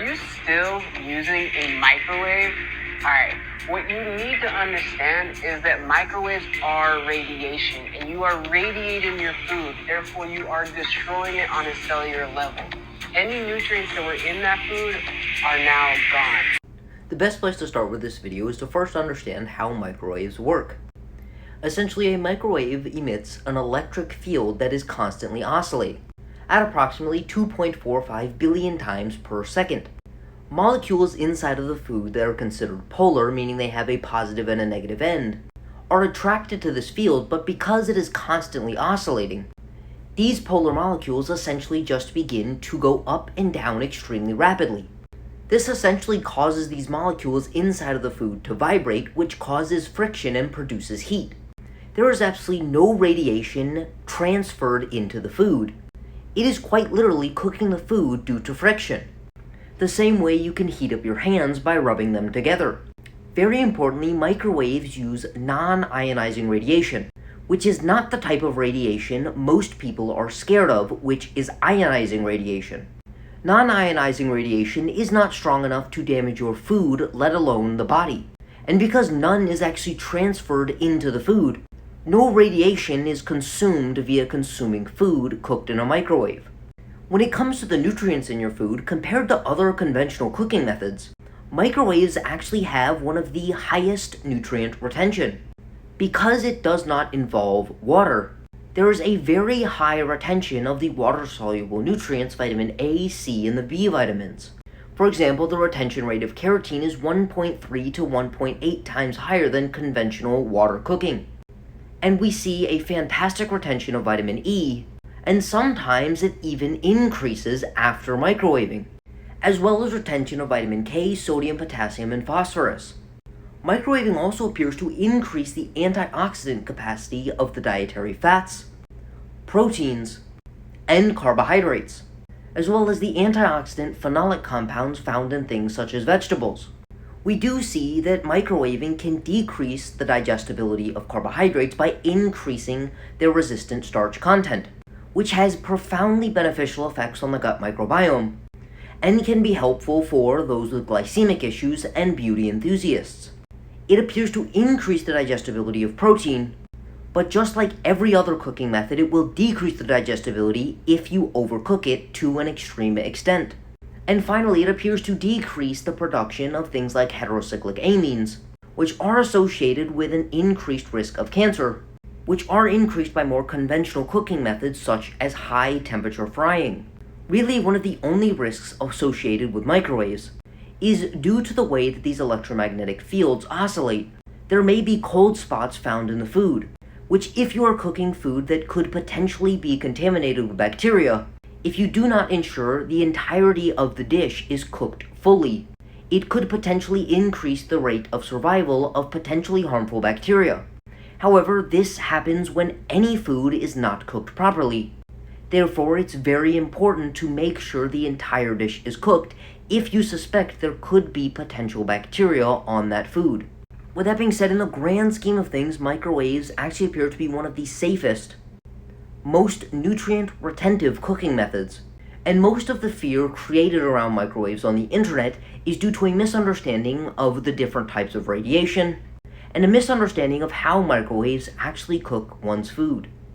you still using a microwave? Alright, what you need to understand is that microwaves are radiation, and you are radiating your food, therefore you are destroying it on a cellular level. Any nutrients that were in that food are now gone. The best place to start with this video is to first understand how microwaves work. Essentially, a microwave emits an electric field that is constantly oscillating at approximately 2.45 billion times per second. Molecules inside of the food that are considered polar, meaning they have a positive and a negative end, are attracted to this field, but because it is constantly oscillating, these polar molecules essentially just begin to go up and down extremely rapidly. This essentially causes these molecules inside of the food to vibrate, which causes friction and produces heat. There is absolutely no radiation transferred into the food. It is quite literally cooking the food due to friction. The same way you can heat up your hands by rubbing them together. Very importantly, microwaves use non-ionizing radiation, which is not the type of radiation most people are scared of, which is ionizing radiation. Non-ionizing radiation is not strong enough to damage your food, let alone the body. And because none is actually transferred into the food, no radiation is consumed via consuming food cooked in a microwave. When it comes to the nutrients in your food, compared to other conventional cooking methods, microwaves actually have one of the highest nutrient retention. Because it does not involve water, there is a very high retention of the water-soluble nutrients vitamin A, C, and the B vitamins. For example, the retention rate of carotene is 1.3 to 1.8 times higher than conventional water cooking. And we see a fantastic retention of vitamin E, and sometimes it even increases after microwaving, as well as retention of vitamin K, sodium, potassium, and phosphorus. Microwaving also appears to increase the antioxidant capacity of the dietary fats, proteins, and carbohydrates, as well as the antioxidant phenolic compounds found in things such as vegetables. We do see that microwaving can decrease the digestibility of carbohydrates by increasing their resistant starch content, which has profoundly beneficial effects on the gut microbiome, and can be helpful for those with glycemic issues and beauty enthusiasts. It appears to increase the digestibility of protein, but just like every other cooking method, it will decrease the digestibility if you overcook it to an extreme extent. And finally, it appears to decrease the production of things like heterocyclic amines, which are associated with an increased risk of cancer, which are increased by more conventional cooking methods such as high temperature frying. Really, one of the only risks associated with microwaves is due to the way that these electromagnetic fields oscillate. There may be cold spots found in the food, which if you are cooking food that could potentially be contaminated with bacteria, if you do not ensure the entirety of the dish is cooked fully, it could potentially increase the rate of survival of potentially harmful bacteria. However, this happens when any food is not cooked properly. Therefore, it's very important to make sure the entire dish is cooked if you suspect there could be potential bacteria on that food. With that being said, in the grand scheme of things, microwaves actually appear to be one of the safest, most nutrient retentive cooking methods, and most of the fear created around microwaves on the internet is due to a misunderstanding of the different types of radiation, and a misunderstanding of how microwaves actually cook one's food.